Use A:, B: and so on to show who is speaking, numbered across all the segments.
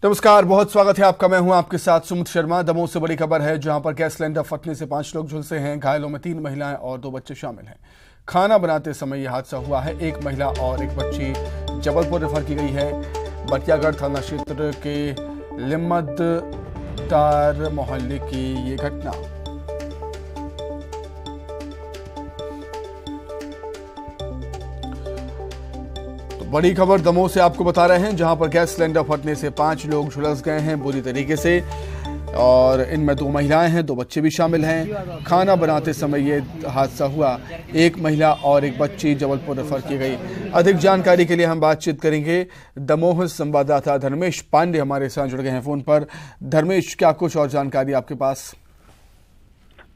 A: नमस्कार, बहुत स्वागत है आपका। मैं हूं आपके साथ सुमित शर्मा। दमोह से बड़ी खबर है, जहां पर गैस सिलेंडर फटने से 5 लोग झुलसे हैं। घायलों में 3 महिलाएं और 2 बच्चे शामिल हैं। खाना बनाते समय यह हादसा हुआ है। एक महिला और एक बच्ची जबलपुर रेफर की गई है। बटियागढ़ थाना क्षेत्र के लिम्मदार मोहल्ले की ये घटना। बड़ी खबर दमोह से आपको बता रहे हैं, जहां पर गैस सिलेंडर फटने से 5 लोग झुलस गए हैं बुरी तरीके से, और इनमें 2 महिलाएं हैं, 2 बच्चे भी शामिल हैं। खाना बनाते समय ये हादसा हुआ। एक महिला और एक बच्ची जबलपुर रेफर की गई। अधिक जानकारी के लिए हम बातचीत करेंगे। दमोह संवाददाता धर्मेश पांडे हमारे साथ जुड़ गए हैं फोन पर। धर्मेश, क्या कुछ और जानकारी आपके पास?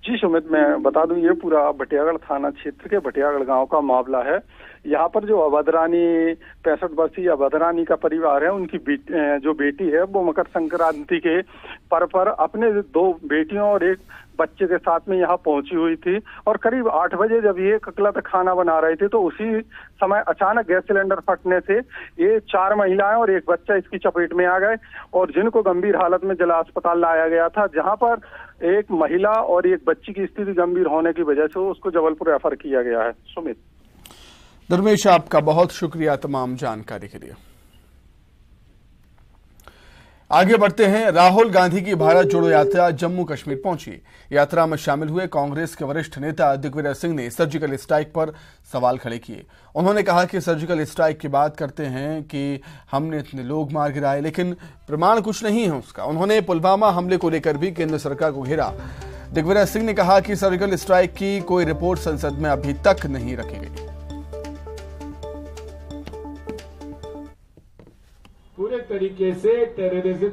B: जी सुमित, मैं बता दूं, ये पूरा बटियागढ़ थाना क्षेत्र के बटियागढ़ गांव का मामला है। यहाँ पर जो अवध रानी 65 वर्षीय अवध रानी का परिवार है, उनकी जो बेटी है वो मकर संक्रांति के पर्व पर अपने 2 बेटियों और एक बच्चे के साथ में यहाँ पहुंची हुई थी, और करीब 8 बजे जब ये ककला तक खाना बना रहे थे तो उसी समय अचानक गैस सिलेंडर फटने से ये 4 महिलाएं और एक बच्चा इसकी चपेट में आ गए, और जिनको गंभीर हालत में जिला अस्पताल लाया गया था, जहां पर एक महिला और एक बच्ची की स्थिति गंभीर होने की वजह से उसको जबलपुर रेफर किया गया है। सुमित।
A: धर्मेश, आपका बहुत शुक्रिया तमाम जानकारी के लिए। आगे बढ़ते हैं। राहुल गांधी की भारत जोड़ो यात्रा जम्मू कश्मीर पहुंची। यात्रा में शामिल हुए कांग्रेस के वरिष्ठ नेता दिग्विजय सिंह ने सर्जिकल स्ट्राइक पर सवाल खड़े किए। उन्होंने कहा कि सर्जिकल स्ट्राइक की बात करते हैं कि हमने इतने लोग मार गिराए, लेकिन प्रमाण कुछ नहीं है उसका। उन्होंने पुलवामा हमले को लेकर भी केंद्र सरकार को घेरा। दिग्विजय सिंह ने कहा कि सर्जिकल स्ट्राइक की कोई रिपोर्ट संसद में अभी तक नहीं रखी गई।
C: पूरे तरीके से टेररिज्म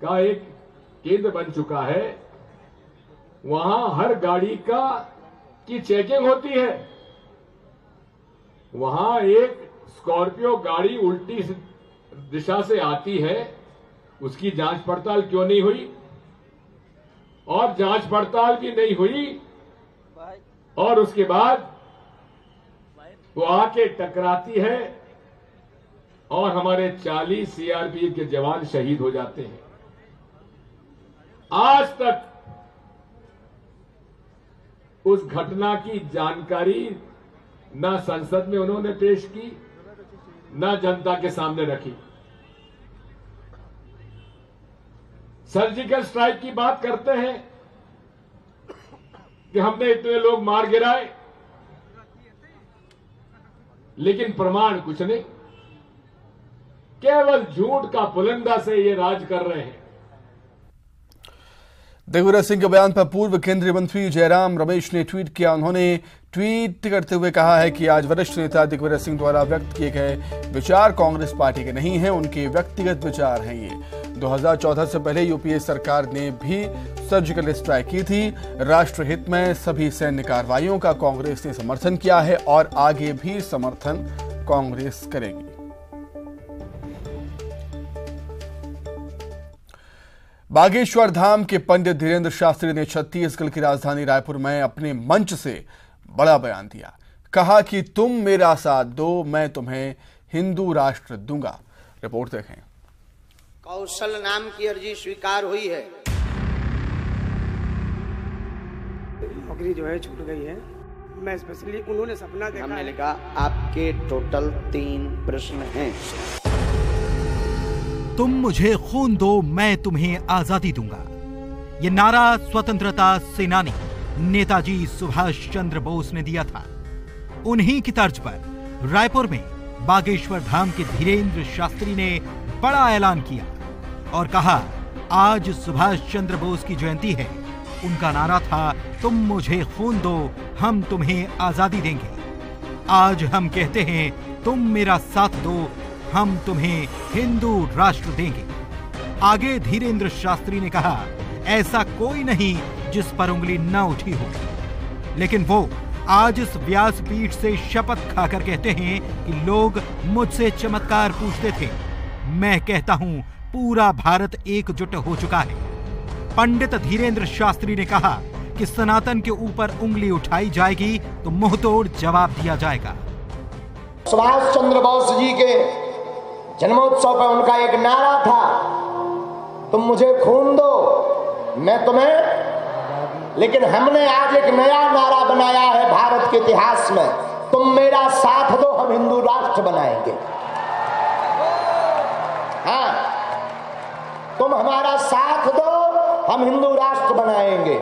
C: का एक केंद्र बन चुका है। वहां हर गाड़ी की चेकिंग होती है। वहां एक स्कॉर्पियो गाड़ी उल्टी दिशा से आती है, उसकी जांच पड़ताल क्यों नहीं हुई? और जांच पड़ताल भी नहीं हुई, और उसके बाद वो आके टकराती है और हमारे 40 सीआरपीएफ के जवान शहीद हो जाते हैं। आज तक उस घटना की जानकारी न संसद में उन्होंने पेश की, न जनता के सामने रखी। सर्जिकल स्ट्राइक की बात करते हैं कि हमने इतने लोग मार गिराए, लेकिन प्रमाण कुछ नहीं। केवल झूठ का पुलिंदा से ये राज कर रहे हैं।
A: दिग्विजय सिंह के बयान पर पूर्व केंद्रीय मंत्री जयराम रमेश ने ट्वीट किया। उन्होंने ट्वीट करते हुए कहा है कि आज वरिष्ठ नेता दिग्विजय सिंह द्वारा व्यक्त किए गए विचार कांग्रेस पार्टी के नहीं हैं, उनके व्यक्तिगत विचार हैं। ये 2014 से पहले यूपीए सरकार ने भी सर्जिकल स्ट्राइक की थी। राष्ट्रहित में सभी सैन्य कार्रवाइयों का कांग्रेस ने समर्थन किया है और आगे भी समर्थन कांग्रेस करेगी। बागेश्वर धाम के पंडित धीरेन्द्र शास्त्री ने छत्तीसगढ़ की राजधानी रायपुर में अपने मंच से बड़ा बयान दिया। कहा कि तुम मेरा साथ दो, मैं तुम्हें हिंदू राष्ट्र दूंगा। रिपोर्ट देखें।
D: कौशल नाम की अर्जी स्वीकार हुई है।
E: नौकरी जो है छूट गई है। मैं स्पेशली उन्होंने सपना देखा।
D: हमने लिखा आपके टोटल 3 प्रश्न हैं।
F: तुम मुझे खून दो, मैं तुम्हें आजादी दूंगा। ये नारा स्वतंत्रता सेनानी नेताजी सुभाष चंद्र बोस ने दिया था। उन्हीं की तर्ज पर रायपुर में बागेश्वर धाम के धीरेन्द्र शास्त्री ने बड़ा ऐलान किया और कहा, आज सुभाष चंद्र बोस की जयंती है। उनका नारा था, तुम मुझे खून दो, हम तुम्हें आजादी देंगे। आज हम कहते हैं, तुम मेरा साथ दो, हम तुम्हें हिंदू राष्ट्र देंगे। आगे धीरेन्द्र शास्त्री ने कहा, ऐसा कोई नहीं जिस पर उंगली न उठी हो, लेकिन वो आज इस व्यासपीठ से शपथ खाकर कहते हैं कि लोग मुझसे चमत्कार पूछते थे। मैं कहता हूं, पूरा भारत एकजुट हो चुका है। पंडित धीरेन्द्र शास्त्री ने कहा कि सनातन के ऊपर उंगली उठाई जाएगी तो मुंहतोड़ जवाब दिया जाएगा।
G: सुभाष चंद्र बोस जी के जन्मोत्सव पर उनका एक नारा था, तुम मुझे खून दो, मैं तुम्हें, लेकिन हमने आज एक नया नारा बनाया है भारत के इतिहास में, तुम मेरा साथ दो हम हिंदू राष्ट्र बनाएंगे। हाँ, तुम हमारा साथ दो हम हिंदू राष्ट्र बनाएंगे।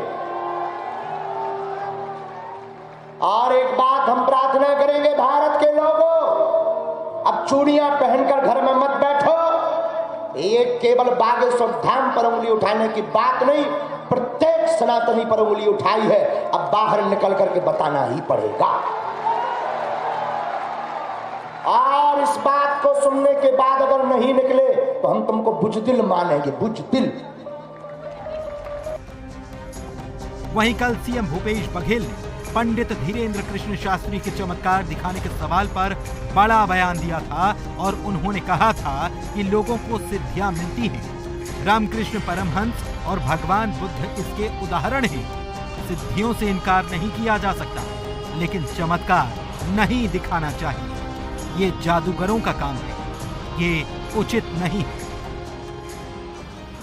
G: और एक बात हम प्रार्थना करेंगे भारत के लोगों, अब चूड़ियां पहनकर घर में मत बैठो। ये केवल बागेश्वर धाम पर उंगली उठाने की बात नहीं, प्रत्येक सनातनी पर उंगली उठाई है, अब बाहर निकल करके बताना ही पड़ेगा। और इस बात को सुनने के बाद अगर नहीं निकले तो हम तुमको बुजदिल मानेंगे, बुजदिल।
F: वहीं कल सीएम भूपेश बघेल ने पंडित धीरेन्द्र कृष्ण शास्त्री के चमत्कार दिखाने के सवाल पर बड़ा बयान दिया था और उन्होंने कहा था कि लोगों को सिद्धियां मिलती हैं। रामकृष्ण परमहंस और भगवान बुद्ध इसके उदाहरण हैं। सिद्धियों से इनकार नहीं किया जा सकता, लेकिन चमत्कार नहीं दिखाना चाहिए। ये जादूगरों का काम है, ये उचित नहीं है।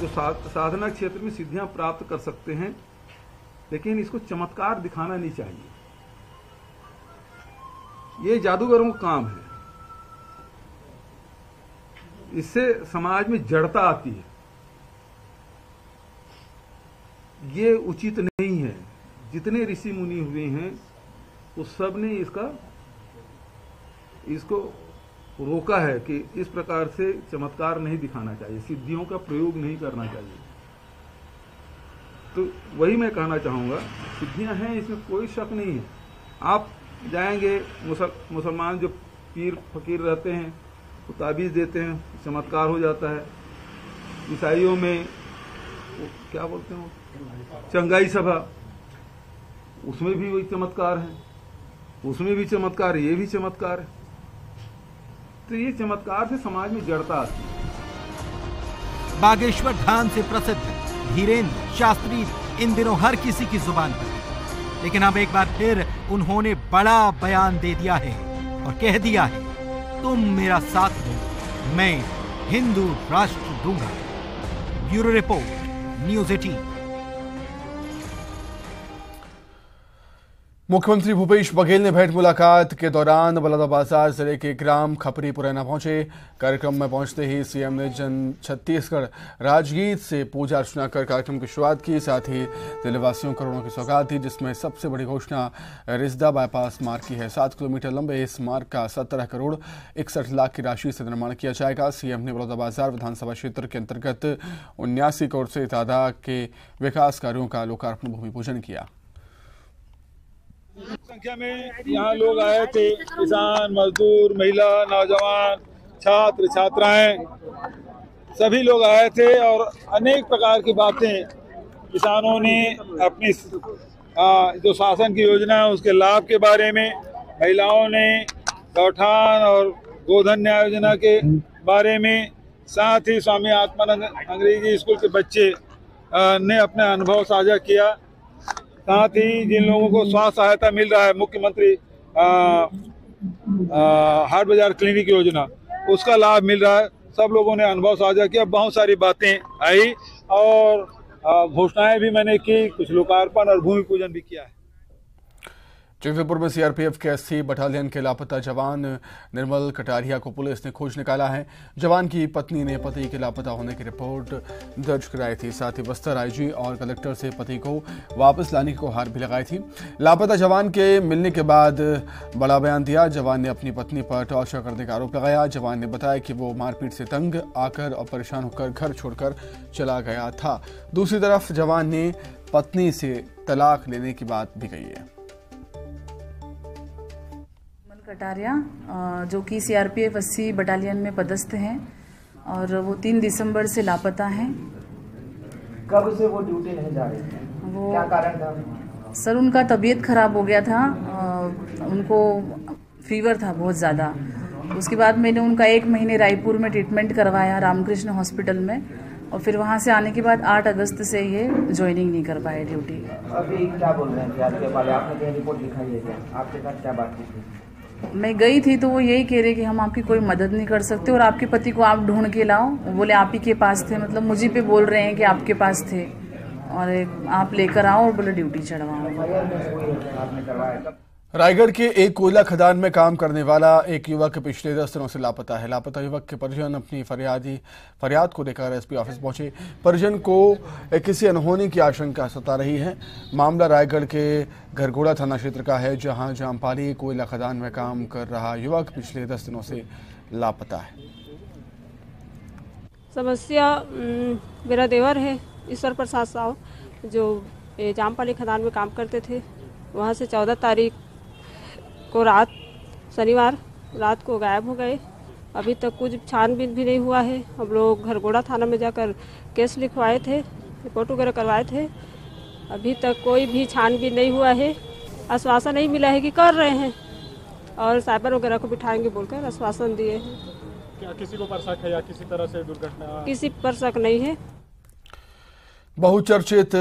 H: जो साधना क्षेत्र में सिद्धियां प्राप्त कर सकते हैं, लेकिन इसको चमत्कार दिखाना नहीं चाहिए। ये जादूगरों का काम है, इससे समाज में जड़ता आती है, ये उचित नहीं है। जितने ऋषि मुनि हुए हैं वो सब ने इसको रोका है कि इस प्रकार से चमत्कार नहीं दिखाना चाहिए, सिद्धियों का प्रयोग नहीं करना चाहिए। तो वही मैं कहना चाहूँगा, सिद्धियां हैं इसमें कोई शक नहीं है। आप जाएंगे, मुसलमान जो पीर फकीर रहते हैं वो ताबीज़ देते हैं, चमत्कार हो जाता है। ईसाइयों में क्या बोलते हैं, चंगाई सभा, उसमें भी वही चमत्कार है, उसमें भी चमत्कार है, ये भी चमत्कार है। तो ये चमत्कार से समाज में जड़ता आती है।
F: बागेश्वर धाम से प्रसिद्ध धीरेन्द्र शास्त्री इन दिनों हर किसी की जुबान पर है, लेकिन अब एक बार फिर उन्होंने बड़ा बयान दे दिया है और कह दिया है, तुम मेरा साथ दो, मैं हिंदू राष्ट्र दूंगा। Bureau report, news 18।
A: मुख्यमंत्री भूपेश बघेल ने भेंट मुलाकात के दौरान बलौदाबाजार जिले के ग्राम खपरी पुरैना पहुंचे। कार्यक्रम में पहुंचते ही सीएम ने जन छत्तीसगढ़ राजगीत से पूजा अर्चना कर कार्यक्रम की शुरुआत की। साथ ही जिलेवासियों को करोड़ों की सौगात दी, जिसमें सबसे बड़ी घोषणा रिश्दा बाईपास मार्ग की है। 7 किलोमीटर लंबे इस मार्ग का 17 करोड़ 61 लाख की राशि से निर्माण किया जाएगा। सीएम ने बलौदाबाजार विधानसभा क्षेत्र के अंतर्गत 79 करोड़ से ज्यादा के विकास कार्यों का लोकार्पण भूमि पूजन किया।
I: संख्या में यहाँ लोग आए थे, किसान, मजदूर, महिला, नौजवान, छात्र छात्राएं, सभी लोग आए थे और अनेक प्रकार की बातें किसानों ने अपनी जो शासन की योजना है उसके लाभ के बारे में, महिलाओं ने गौठान और गोधन न्याय योजना के बारे में, साथ ही स्वामी आत्मानंद अंग्रेजी स्कूल के बच्चे ने अपने अनुभव साझा किया। साथ ही जिन लोगों को स्वास्थ्य सहायता मिल रहा है, मुख्यमंत्री हाट बाजार क्लिनिक योजना, उसका लाभ मिल रहा है, सब लोगों ने अनुभव साझा किया। बहुत सारी बातें आई और घोषणाएं भी मैंने की, कुछ लोकार्पण और भूमि पूजन भी किया है।
A: जगदलपुर में सीआरपीएफ के 80 बटालियन के लापता जवान निर्मल कटारिया को पुलिस ने खोज निकाला है। जवान की पत्नी ने पति के लापता होने की रिपोर्ट दर्ज कराई थी। साथ ही बस्तर आईजी और कलेक्टर से पति को वापस लाने की गुहार भी लगाई थी। लापता जवान के मिलने के बाद बड़ा बयान दिया। जवान ने अपनी पत्नी पर टॉर्चर करने का आरोप लगाया। जवान ने बताया कि वो मारपीट से तंग आकर और परेशान होकर घर छोड़कर चला गया था। दूसरी तरफ जवान ने पत्नी से तलाक लेने की बात भी कही है।
J: कटारिया जो कि सीआरपीएफ 80 बटालियन में पदस्थ हैं और वो 3 दिसंबर से लापता हैं।
K: कब से वो ड्यूटी नहीं जा रही थी? वो क्या कारण था?
J: सर उनका तबीयत खराब हो गया था, उनको फीवर था बहुत ज़्यादा। उसके बाद मैंने उनका 1 महीने रायपुर में ट्रीटमेंट करवाया रामकृष्ण हॉस्पिटल में, और फिर वहाँ से आने के बाद 8 अगस्त से ये ज्वाइनिंग नहीं कर पाए ड्यूटी।
K: अभी क्या बोल रहे हैं आपके वाले? आपने क्या रिपोर्ट दिखाई है क्या? आपके साथ क्या बात की थी?
J: मैं गई थी तो वो यही कह रहे कि हम आपकी कोई मदद नहीं कर सकते और आपके पति को आप ढूंढ के लाओ। वो बोले आप ही के पास थे, मतलब मुझे पे बोल रहे हैं कि आपके पास थे और आप लेकर आओ और बोले ड्यूटी चढ़वाओ।
A: रायगढ़ के एक कोयला खदान में काम करने वाला एक युवक पिछले 10 दिनों से लापता है। लापता युवक के परिजन अपनी फरियाद को लेकर एसपी ऑफिस पहुंचे। परिजन को किसी अनहोनी की आशंका सता रही है। मामला रायगढ़ के घरघोड़ा थाना क्षेत्र का है, जहां जामपाली कोयला खदान में काम कर रहा युवक पिछले 10 दिनों से लापता है।
L: समस्या मेरा देवर है ईश्वर प्रसाद साहू, जो जामपाली खदान में काम करते थे। वहाँ से 14 तारीख को शनिवार रात को गायब हो गए। अभी तक कुछ छानबीन भी नहीं हुआ है। हम लोग घरघोड़ा थाना में जाकर केस लिखवाए थे, रिपोर्ट वगैरह करवाए थे। अभी तक कोई भी छानबीन नहीं हुआ है। आश्वासन नहीं मिला है कि कर रहे हैं और साइबर वगैरह को बिठाएंगे बोलकर आश्वासन दिए हैं।
M: क्या किसी को पर शक है या किसी तरह से दुर्घटना?
L: किसी पर शक नहीं है।
A: बहुचर्चित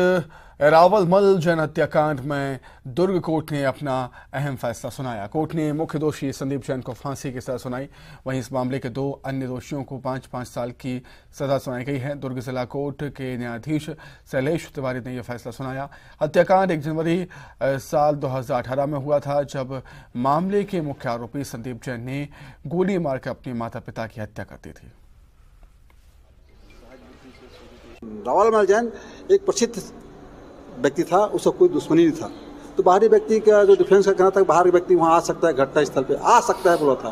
A: रावलमल जैन हत्याकांड में दुर्ग कोर्ट ने अपना अहम फैसला सुनाया। कोर्ट ने मुख्य दोषी संदीप जैन को फांसी की सजा सुनाई। वहीं इस मामले के 2 अन्य दोषियों को 5-5 साल की सजा सुनाई गई है। दुर्ग जिला कोर्ट के न्यायाधीश शैलेश तिवारी ने यह फैसला सुनाया। हत्याकांड 1 जनवरी साल 2018 में हुआ था, जब मामले के मुख्य आरोपी संदीप जैन ने गोली मारकर अपने माता पिता की हत्या कर दी थी।
N: रावलमल जैन एक प्रसिद्ध व्यक्ति था, उसका कोई दुश्मनी नहीं था। तो बाहरी व्यक्ति का जो डिफेंस का कहना था, बाहरी व्यक्ति वहाँ आ सकता है, घटना स्थल पे आ सकता है बोला था।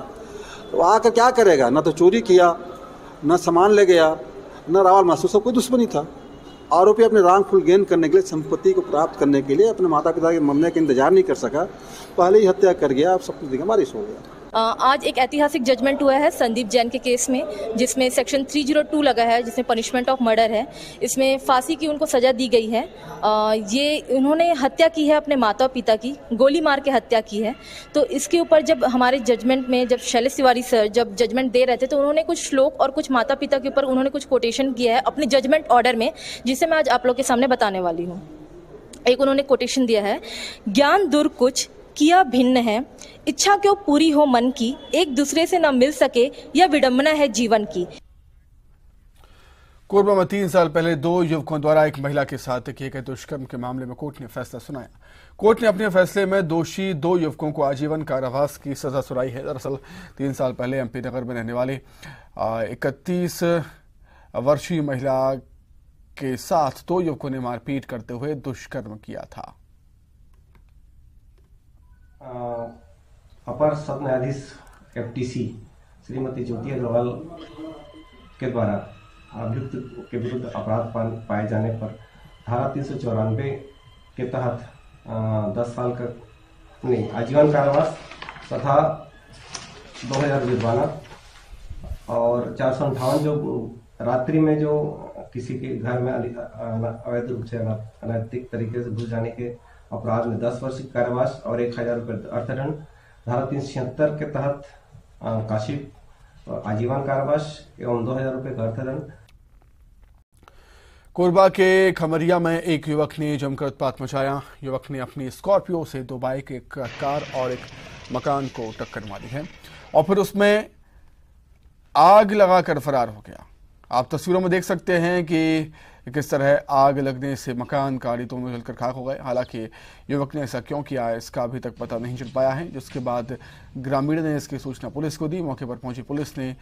N: तो आकर क्या करेगा? न तो चोरी किया, न सामान ले गया, न रावलमल से कोई दुश्मनी था। आरोपी अपने रांगफुल गेन करने के लिए, संपत्ति को प्राप्त करने के लिए अपने माता पिता के मरने का इंतजार नहीं कर सका, पहले ही हत्या कर गया। अब सब कुछ देखा बारिश हो गया।
O: आज एक ऐतिहासिक जजमेंट हुआ है संदीप जैन के केस में, जिसमें सेक्शन 302 लगा है, जिसमें पनिशमेंट ऑफ मर्डर है। इसमें फांसी की उनको सजा दी गई है। ये उन्होंने हत्या की है अपने माता पिता की, गोली मार के हत्या की है। तो इसके ऊपर जब हमारे जजमेंट में, जब शैलेश तिवारी सर जब जजमेंट दे रहे थे, तो उन्होंने कुछ श्लोक और कुछ माता पिता के ऊपर उन्होंने कुछ कोटेशन किया है अपने जजमेंट ऑर्डर में, जिसे मैं आज आप लोग के सामने बताने वाली हूँ। एक उन्होंने कोटेशन दिया है, ज्ञान दूर कुछ किया भिन्न है, इच्छा क्यों पूरी हो मन की, एक दूसरे से न मिल सके, यह विडंबना है जीवन की।
A: कोरबा में 3 साल पहले 2 युवकों द्वारा एक महिला के साथ किए गए दुष्कर्म के मामले में कोर्ट ने फैसला सुनाया। कोर्ट ने अपने फैसले में दोषी 2 युवकों को आजीवन कारावास की सजा सुनाई है। दरअसल 3 साल पहले एमपी नगर में रहने वाले 31 वर्षीय महिला के साथ 2 युवकों ने मारपीट करते हुए दुष्कर्म किया था।
P: अपर सत्र न्यायाधीश FTC श्रीमती ज्योति अग्रवाल के द्वारा अभियुक्त के विरुद्ध अपराध पाए जाने पर धारा 394 के तहत 10 साल का नहीं आजीवन कारावास तथा 2000 जुर्माना और 458 जो रात्रि में जो किसी के घर में अवैध रूप से अनैतिक तरीके से घुस जाने के अपराध में 10 वर्ष की कारावास और 1000 रुपये अर्थदंड। धारा 376 के तहत काशिप आजीवन कारावास एवं 2000 रुपये का अर्थदंड।
A: कोरबा के खमरिया में एक युवक ने जमकर उत्पात मचाया। युवक ने अपनी स्कॉर्पियो से 2 बाइक, एक कार और एक मकान को टक्कर मारी है और फिर उसमें आग लगाकर फरार हो गया। आप तस्वीरों में देख सकते हैं कि किस तरह आग लगने से मकान, गाड़ी दोनों जलकर खाक हो गए। हालांकि युवक ने ऐसा क्यों किया इसका अभी तक पता नहीं चल पाया है, जिसके बाद ग्रामीण ने इसकी सूचना पुलिस को दी। मौके पर पहुंची पुलिस ने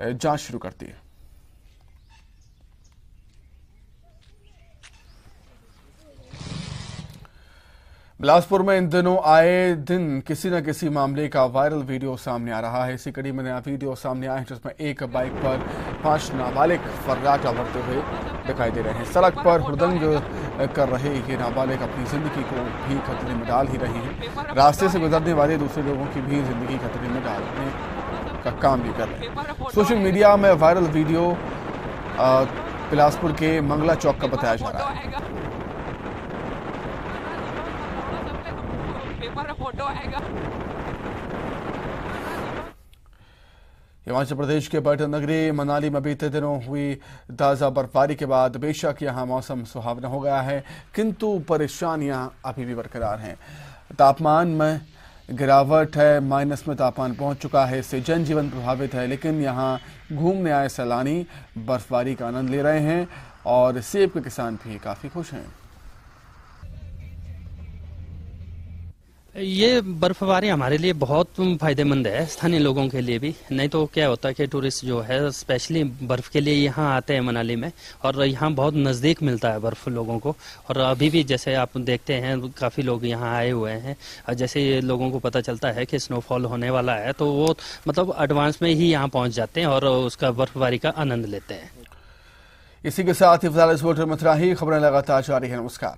A: जांच शुरू कर दी। बिलासपुर में इन दिनों आए दिन किसी न किसी मामले का वायरल वीडियो सामने आ रहा है। इसी कड़ी में नया वीडियो सामने आया है, जिसमें एक बाइक पर 5 नाबालिग फर्राटा भरते हुए दिखाई दे रहे हैं। सड़क पर हुड़दंग कर रहे ये नाबालिग अपनी जिंदगी को भी खतरे में डाल ही रहे हैं। रास्ते से गुजरने वाले दूसरे लोगों की भी जिंदगी खतरे में डालने का काम भी कर रहे हैं। सोशल मीडिया में वायरल वीडियो बिलासपुर के मंगला चौक का बताया जा रहा है। हिमाचल प्रदेश के पर्यटन नगरी मनाली में बीते दिनों हुई ताज़ा बर्फबारी के बाद बेशक यहां मौसम सुहावना हो गया है, किंतु परेशानियां अभी भी बरकरार हैं। तापमान में गिरावट है, माइनस में तापमान पहुंच चुका है। इससे जनजीवन प्रभावित है, लेकिन यहाँ घूमने आए सैलानी बर्फबारी का आनंद ले रहे हैं और सेब के किसान भी काफी खुश हैं।
Q: ये बर्फबारी हमारे लिए बहुत फायदेमंद है, स्थानीय लोगों के लिए भी। नहीं तो क्या होता है कि टूरिस्ट जो है स्पेशली बर्फ के लिए यहाँ आते हैं मनाली में, और यहाँ बहुत नज़दीक मिलता है बर्फ लोगों को। और अभी भी जैसे आप देखते हैं काफ़ी लोग यहाँ आए हुए हैं, जैसे लोगों को पता चलता है कि स्नोफॉल होने वाला है तो वो मतलब एडवांस में ही यहाँ पहुँच जाते हैं और उसका बर्फबारी का आनंद लेते हैं।
A: इसी के साथ ही फिलहाल इस वोटर में इतना ही। खबरें लगातार जारी है। नमस्कार।